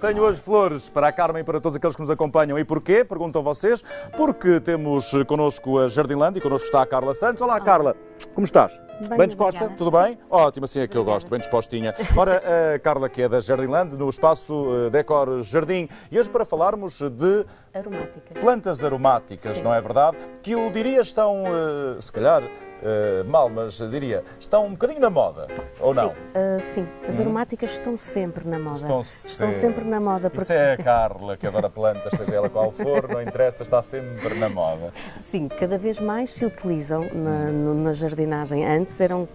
Tenho hoje flores para a Carmen e para todos aqueles que nos acompanham. E porquê? Perguntam vocês. Porque temos connosco a Jardinlândia e connosco está a Carla Santos. Olá, Carla. Como estás? Bem disposta? Obrigada. Tudo bem? Sim. Ótimo, assim é que eu gosto, bem dispostinha. Ora, a Carla que é da Jardinlândia, no espaço Decor Jardim. E hoje para falarmos de Aromáticas. plantas aromáticas, Sim. não é verdade? Que eu diria estão, se calhar, mal, mas diria, estão um bocadinho na moda, ou não? Sim, as aromáticas estão sempre na moda. Estão sempre na moda. Isso é a Carla, que adora plantas, seja ela qual for, não interessa, está sempre na moda. Sim, cada vez mais se utilizam na jardinagem. Antes eram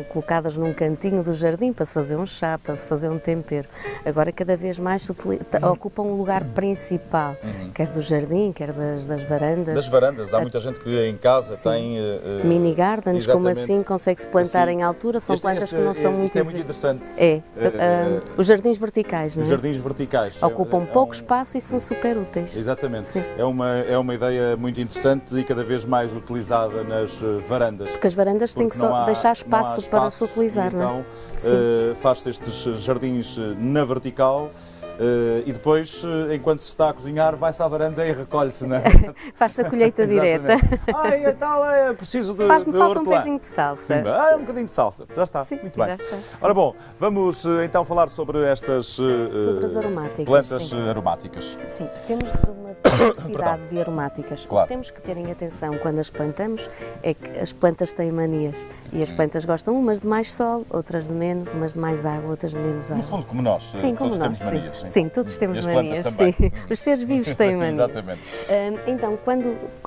colocadas num cantinho do jardim para se fazer um chá, para se fazer um tempero. Agora cada vez mais se ocupam um lugar principal, quer do jardim, quer das varandas. Das varandas, há muita gente que em casa tem... Mini gardens, como exatamente. assim, consegue-se plantar Assim. em altura, são plantas que não são muito... Isto é muito interessante. Os jardins verticais, não é? Os jardins verticais. Ocupam pouco espaço e são super úteis. Exatamente. Sim. É uma ideia muito interessante e cada vez mais utilizada nas varandas. Porque as varandas têm que só deixar espaço para se utilizar, então, não é? faz-se estes jardins na vertical. E depois, enquanto se está a cozinhar, vai-se à varanda e recolhe-se, não é? Faz-se a colheita direta. Ai, e tal, é preciso de Faz-me falta um hortelã. pezinho de salsa. Sim, um bocadinho de salsa. Já está. Sim, muito bem. já está, sim. Ora bom, vamos então falar sobre estas Sobre as aromáticas, plantas sim. aromáticas. Sim, temos uma diversidade de aromáticas. Claro. O que temos que ter em atenção quando as plantamos é que as plantas têm manias. E as plantas gostam umas de mais sol, outras de menos, umas de mais água, outras de menos água. No fundo, como nós, Sim, como todos nós, temos manias. sim. Sim, todos temos E as manias. plantas também. Sim. Os seres vivos têm manias. Exatamente. Então,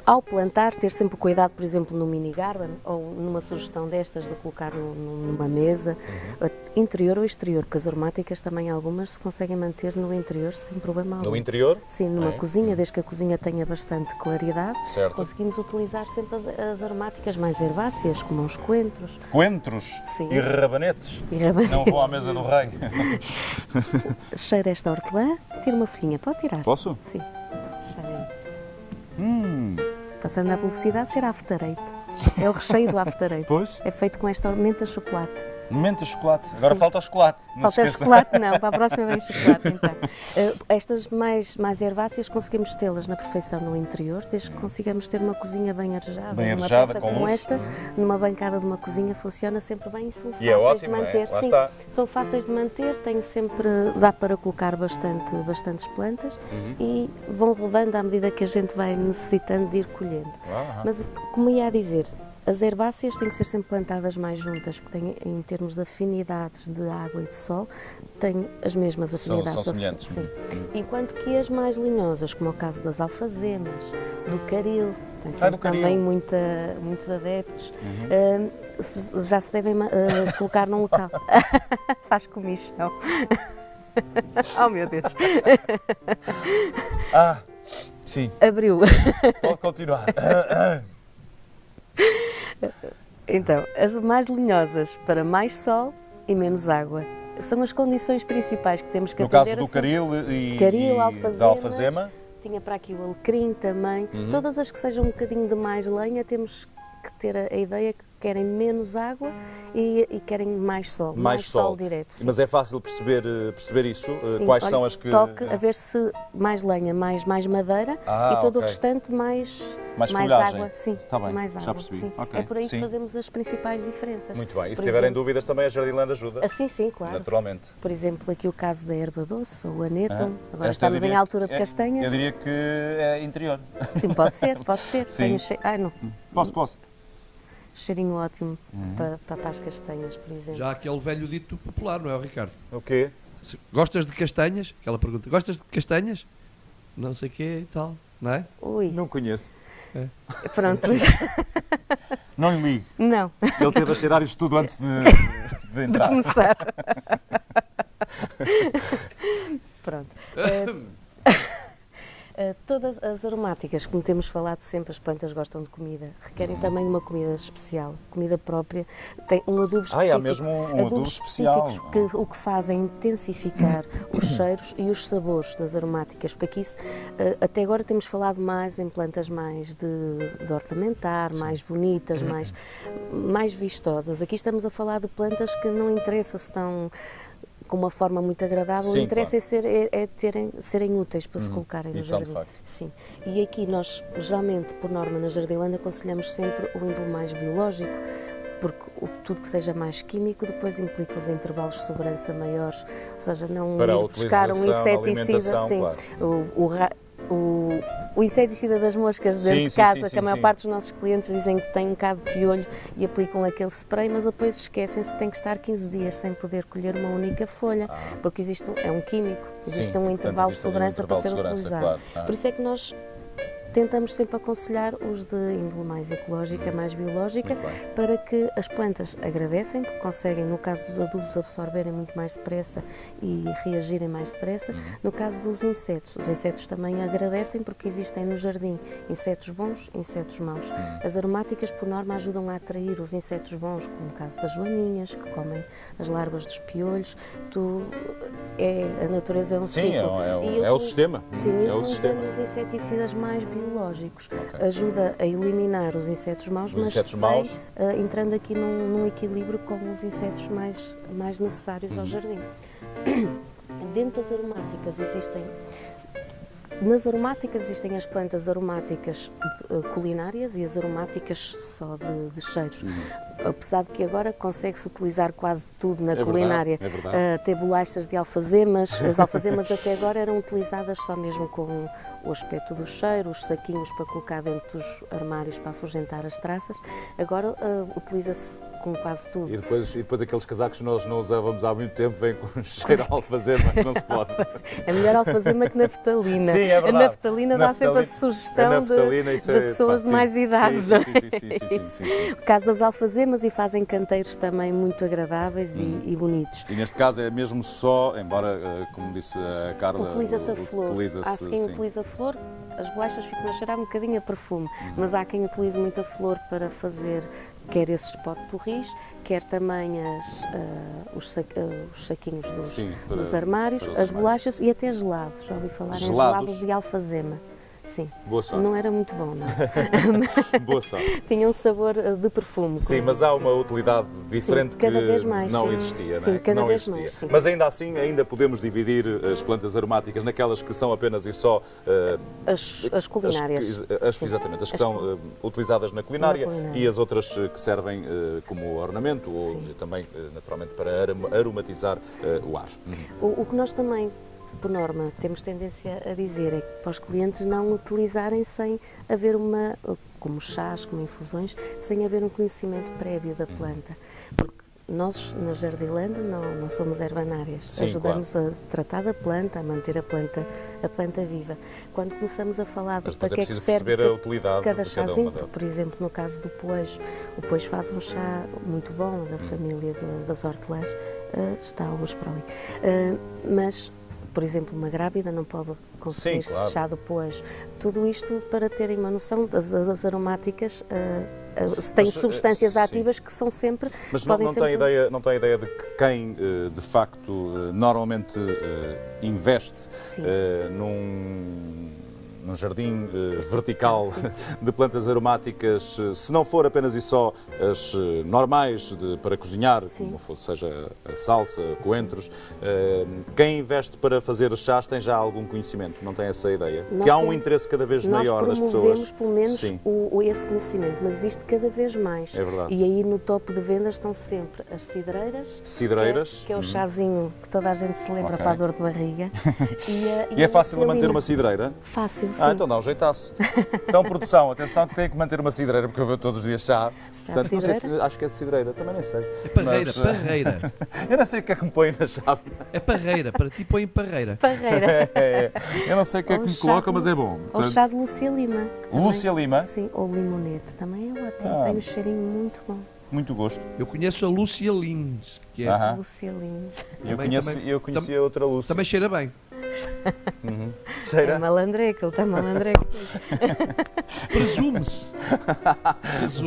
ao plantar, ter sempre cuidado, por exemplo, no mini garden ou numa sugestão destas de colocar numa mesa, interior ou exterior, porque as aromáticas também algumas se conseguem manter no interior sem problema algum. No interior? Sim, numa cozinha, desde que a cozinha tenha bastante claridade, Certo. conseguimos utilizar sempre as aromáticas mais herbáceas, como os coentros. Coentros Sim. e rabanetes. E rabanetes. Não vou à mesa do rei. Cheira esta hortelã, tira uma folhinha, pode tirar? Posso? Sim. Cheira. Passando à publicidade, cheira a after eight. É o recheio do after eight. Pois. É feito com esta menta chocolate. Menta chocolate. Agora Sim. falta o chocolate. Não Falta se o esqueça. chocolate, não, para a próxima vem chocolate então. Estas mais herbáceas conseguimos tê-las na perfeição no interior, desde que consigamos ter uma cozinha bem arejada. Bem Numa arejada, peça com como luz. esta, numa bancada de uma cozinha, funciona sempre bem e são fáceis E é ótimo, de manter. é? Lá Sim, está. são fáceis de manter, dá para colocar bastantes plantas e vão rodando à medida que a gente vai necessitando de ir colhendo. Mas, como ia a dizer, as herbáceas têm que ser sempre plantadas mais juntas, porque têm, em termos de afinidades de água e de sol, têm as mesmas afinidades. São semelhantes. Sim. Enquanto que as mais linhosas, como é o caso das alfazemas, do caril, tem sempre do caril. também muitos adeptos, já se devem colocar num local. Faz comichão. Oh meu Deus! Sim. Abriu. Pode continuar. Então, as mais linhosas para mais sol e menos água. São as condições principais que temos que No atender. caso do caril e alfazemas, da alfazema. Tinha para aqui o alecrim também. Todas as que sejam um bocadinho de mais lenha, temos que ter a ideia que querem menos água e querem mais sol. Mais sol direto. Sim. Mas é fácil perceber isso? Sim, Quais olha, são as que... toque a ver se mais lenha, mais madeira e todo o restante mais folhagem. água. Sim, Tá bem, mais já água. percebi. Sim. Ok, É por aí sim. que fazemos as principais diferenças. Muito bem. E se Por tiverem exemplo, dúvidas também a Jardinlândia ajuda? sim, claro. Naturalmente. Por exemplo, aqui o caso da erva doce, ou anéton. Agora Esta eu estamos diria em altura de que castanhas. Eu diria que é interior. Sim, pode ser. Sim. Tem Ai, não. Posso. Cheirinho ótimo para as castanhas, por exemplo. Já há aquele velho dito popular, não é, Ricardo? O quê? Gostas de castanhas? Aquela pergunta. Gostas de castanhas? Não sei o quê e tal, não é? Ui, Não conheço. pronto. Não lhe ligo. Não, Ele teve a cheirar isto tudo antes de de entrar. começar. Pronto. Todas as aromáticas, como temos falado sempre, as plantas gostam de comida, requerem também uma comida especial, comida própria, tem um adubo específico. Há mesmo um adubo adubos especial. específicos que o que fazem é intensificar os cheiros e os sabores das aromáticas, porque aqui até agora temos falado mais em plantas mais de ornamentar, mais bonitas, mais vistosas. Aqui estamos a falar de plantas que não interessa se estão com uma forma muito agradável. Sim, o interesse é serem úteis para se colocarem no Isso é um jardim. facto. Sim. E aqui nós, geralmente, por norma, na Jardilândia, aconselhamos sempre o índole mais biológico, porque tudo que seja mais químico depois implica os intervalos de segurança maiores, ou seja, não Para ir buscar um inseticida, claro. o inseticida das moscas dentro de casa, que a maior parte dos nossos clientes dizem que tem um bocado de piolho e aplicam aquele spray, mas depois esquecem-se que tem que estar 15 dias sem poder colher uma única folha, porque é um químico, existe um intervalo de segurança para ser utilizado. Claro. Por isso é que nós tentamos sempre aconselhar os de índole mais ecológica, mais biológica, para que as plantas agradecem, porque conseguem, no caso dos adubos, absorverem muito mais depressa e reagirem mais depressa. No caso dos insetos, os insetos também agradecem, porque existem no jardim insetos bons, insetos maus. As aromáticas, por norma, ajudam a atrair os insetos bons, como no caso das joaninhas, que comem as larvas dos piolhos. A natureza é um ciclo. Sim, é o sistema. Sim, é o sistema. Os inseticidas mais biológicos ajuda a eliminar os insetos maus, entrando aqui num equilíbrio com os insetos mais necessários ao jardim. Dentro das aromáticas Nas aromáticas existem as plantas aromáticas culinárias e as aromáticas só de cheiros. Apesar de que agora consegue-se utilizar quase tudo na culinária. Verdade. Até bolachas de alfazemas. As alfazemas até agora eram utilizadas só mesmo com o aspecto do cheiro, os saquinhos para colocar dentro dos armários para afugentar as traças. Agora utiliza-se com quase tudo. E depois aqueles casacos que nós não usávamos há muito tempo vêm com cheiro a alfazema, não se pode. É melhor alfazema que naftalina. Sim, é verdade. A naftalina dá sempre a sugestão de pessoas de mais idade. Sim. O caso das alfazemas, e fazem canteiros também muito agradáveis e bonitos. E neste caso é mesmo só, embora, como disse a Carla, utiliza-se a flor. Há quem utiliza a flor, as bolachas ficam a cheirar um bocadinho a perfume, mas há quem utilize muito a flor para fazer quer esses pot-pourris, quer também os saquinhos dos armários, as bolachas e até gelados. Já ouvi falar em gelados de alfazema. Sim. Boa sorte. Não era muito bom, não. Boa sorte. Tinha um sabor de perfume. Sim, mas há uma utilidade diferente que não existia, sim, não é? Cada vez mais. Sim. Mas ainda assim, ainda podemos dividir as plantas aromáticas naquelas que são apenas e só... as culinárias. Exatamente, as que são utilizadas na culinária e as outras que servem como ornamento ou também, naturalmente, para aromatizar o ar. O que nós também, por norma, temos tendência a dizer é que para os clientes não utilizarem sem haver como chás, como infusões, sem haver um conhecimento prévio da planta. Porque nós, na Jardilândia, não somos herbanárias. Ajudamos a tratar da planta, a manter a planta viva. Quando começamos a falar do para que é que serve a utilidade cada chazinho, por exemplo, no caso do poejo, o poejo faz um chá muito bom da família das hortelãs, está a luz para ali. Mas, por exemplo, uma grávida não pode consumir chá de poejo. Tudo isto para terem uma noção, as aromáticas têm substâncias ativas que são sempre... Mas não tem ideia de que quem, de facto, normalmente investe num jardim vertical de plantas aromáticas, se não for apenas e só as normais para cozinhar, como seja a salsa, coentros, quem investe para fazer chás tem já algum conhecimento, não tem essa ideia? Que há um interesse cada vez maior das pessoas. Nós promovemos pelo menos esse conhecimento, mas existe cada vez mais. É verdade. E aí no topo de vendas estão sempre as cidreiras. Cidreiras? Que é o chazinho que toda a gente se lembra para a dor de barriga. E é fácil manter uma cidreira? Fácil, sim. Então dá um jeitaço. Então, produção, atenção que tem que manter uma cidreira, porque eu vejo todos os dias chá. Portanto, não sei acho que é de cidreira, também nem sei. É parreira. Eu não sei o que é que me põe na chave. É parreira, para ti põe parreira. Parreira. Eu não sei o que é que me coloca, mas é bom. Ou chá de Lúcia Lima. Lúcia Lima? Sim, ou limonete, também é ótimo, tem um cheirinho muito bom. Muito gosto. Eu conheço a Lúcia Lins, que é... Lúcia Lins. Eu conhecia outra Lúcia. Também cheira bem. Cheira? É malandreco, ele está malandreco. Presume-se.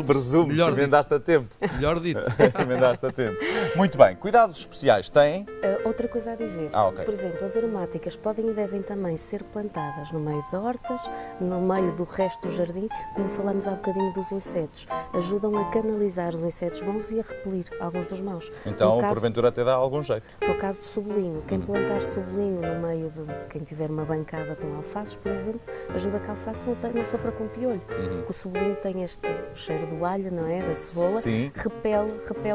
Presumo-se, Melhor emendaste a tempo. Melhor dito. Emendaste a tempo. Muito bem, cuidados especiais têm? Outra coisa a dizer, Ok. por exemplo, as aromáticas podem e devem também ser plantadas no meio de hortas, no meio do resto do jardim, como falamos há bocadinho dos insetos. Ajudam a canalizar os insetos bons e a repelir alguns dos maus. Então, No caso- porventura até dá algum jeito. No caso do cebolinho, quem plantar cebolinho no meio de quem tiver uma bancada com alfaces, por exemplo, ajuda que a alface não sofra com piolho. Porque o cebolinho tem este cheiro do alho, não é? Da cebola, Sim. repele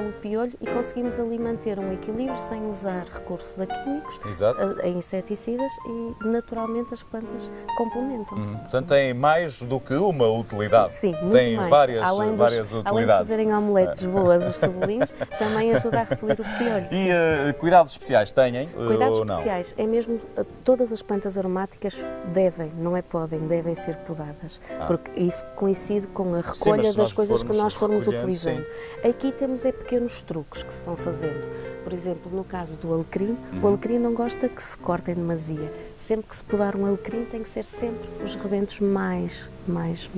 o piolho e conseguimos ali manter um equilíbrio sem usar recursos a químicos, Exato. a inseticidas e naturalmente as plantas complementam-se. Portanto, têm mais do que uma utilidade. Sim, muito Têm mais. várias Além de utilidades. fazerem omeletes boas os cebolinhos, também ajuda a repelir o piolho. E cuidados especiais têm Cuidados ou não? especiais, é mesmo, todas as plantas aromáticas devem, não é podem, devem ser podadas, porque isso coincide com a Sim, recolha mas se das nós coisas que formos nós formos recolhendo, utilizando. Aqui temos pequenos truques que se vão fazendo. Por exemplo, no caso do alecrim, o alecrim não gosta que se cortem demasia. Sempre que se podar um alecrim tem que ser sempre os rebentos mais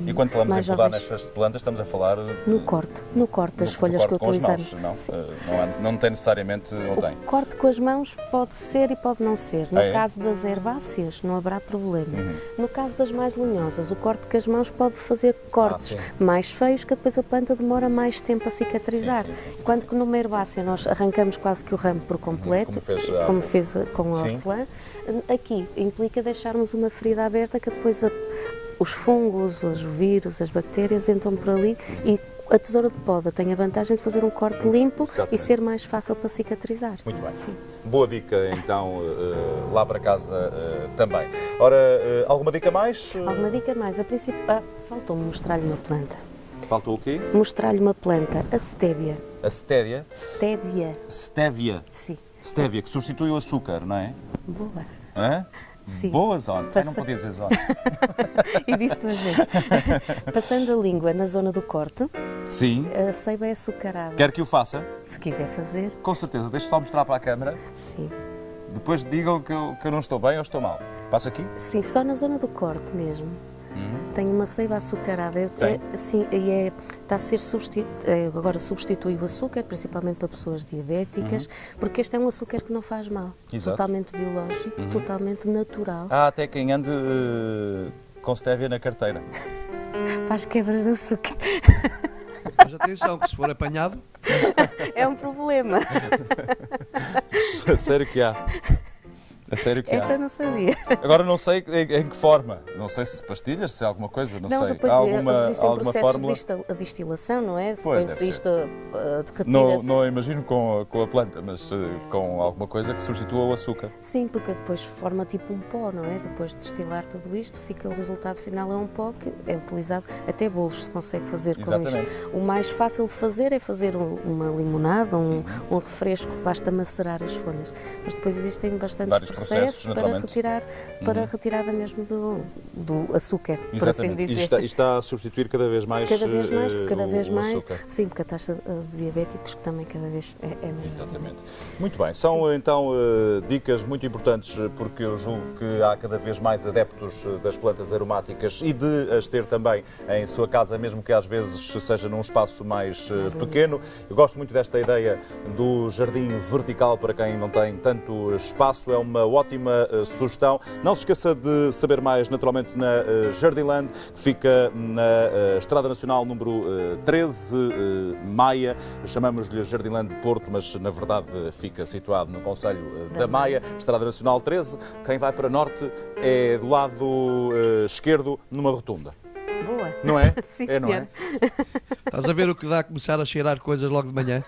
E quando falamos mais em podar jovens. nestas plantas, estamos a falar No corte das folhas que corte com as utilizamos. mãos, não? Sim. Não tem necessariamente, não tem. O corte com as mãos pode ser e pode não ser. No É? caso das herbáceas, não haverá problema. No caso das mais lenhosas, o corte com as mãos pode fazer cortes sim. mais feios, que depois a planta demora mais tempo a cicatrizar. Sim, Quando que numa herbácea nós arrancamos quase que o ramo por completo, Como fez como fez com a Sim. hortelã, aqui implica deixarmos uma ferida aberta que depois os fungos, os vírus, as bactérias entram por ali e a tesoura de poda tem a vantagem de fazer um corte limpo Exatamente. e ser mais fácil para cicatrizar. Muito bem. Sim. Boa dica, então, lá para casa também. Ora, alguma dica mais? Alguma dica mais? A princípio, faltou-me mostrar-lhe uma planta. Faltou o quê? Mostrar-lhe uma planta, a stevia. A stévia. Stevia, Stévia. sim. Stévia, que substitui o açúcar, não é? Boa. Hã? Sim. Boa zona. Não Passa- podia dizer zona. E disse duas vezes. Passando a língua na zona do corte, Sim. a ceiba é açucarada. Quer que o faça? Se quiser fazer, Com certeza. Deixa só mostrar para a câmara. sim. Depois digam que eu não estou bem ou estou mal. Passa aqui? Sim, só na zona do corte mesmo. Tem uma ceiba açucarada. Tem? Sim, e está a ser agora substitui o açúcar, principalmente para pessoas diabéticas, porque este é um açúcar que não faz mal. Exato. Totalmente biológico, totalmente natural. Há até quem ande com stévia na carteira. Faz quebras de açúcar. Mas atenção, que se for apanhado, É um problema. A sério que há. A sério que Essa há. eu não sabia. Agora não sei em que forma. Não sei se pastilhas, se é alguma coisa, não sei. Depois Há alguma existem processos fórmula? de destilação, não é? Pois, Depois deve isto Não, retira-se. não imagino com a planta, mas com alguma coisa que substitua o açúcar. Sim, porque depois forma tipo um pó, não é? Depois de destilar tudo isto, o resultado final é um pó que é utilizado, até bolos se consegue fazer com Exatamente. isto. O mais fácil de fazer é fazer uma limonada, um refresco, basta macerar as folhas. Mas depois existem bastantes Vários processos, para naturalmente. retirar, para a retirada mesmo do açúcar, por assim Exatamente. dizer. E está a substituir cada vez mais, Cada vez mais, cada vez o mais. açúcar. Sim, porque a taxa de diabéticos que também cada vez é maior. Exatamente. Muito bem, são então dicas muito importantes porque eu julgo que há cada vez mais adeptos das plantas aromáticas e de as ter também em sua casa, mesmo que às vezes seja num espaço mais pequeno. Eu gosto muito desta ideia do jardim vertical para quem não tem tanto espaço, é uma ótima sugestão. Não se esqueça de saber mais naturalmente na Jardiland, que fica na Estrada Nacional número 13, Maia. Chamamos-lhe Jardiland de Porto, mas na verdade fica situado no concelho da Maia, Estrada Nacional 13. Quem vai para norte é do lado esquerdo, numa rotunda. Boa. Não é? Sim, É, não é? estás a ver o que dá a começar a cheirar coisas logo de manhã?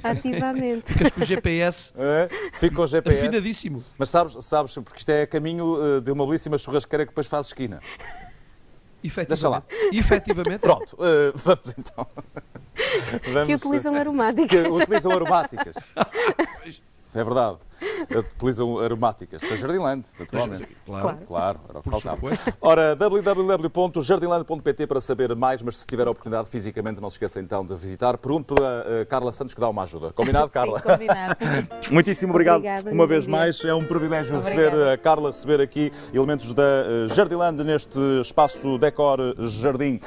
Ativamente. Ficas com o GPS É? Fica o GPS. afinadíssimo. Mas sabes, porque isto é caminho de uma belíssima churrasqueira que depois faz esquina. Deixa lá. Efetivamente. Pronto, vamos então. Que utilizam aromáticas. Que utilizam aromáticas. É verdade. utilizam aromáticas. Para Jardinland, naturalmente. Claro, era o que faltava. Ora, www.jardinland.pt para saber mais, mas se tiver a oportunidade fisicamente, não se esqueça então de visitar. Pergunto para Carla Santos que dá uma ajuda. Combinado, Carla? Sim, combinado. Muitíssimo obrigado. Obrigada, uma vez mais. É um privilégio receber a Carla, receber aqui elementos da Jardinland neste espaço Decor Jardim.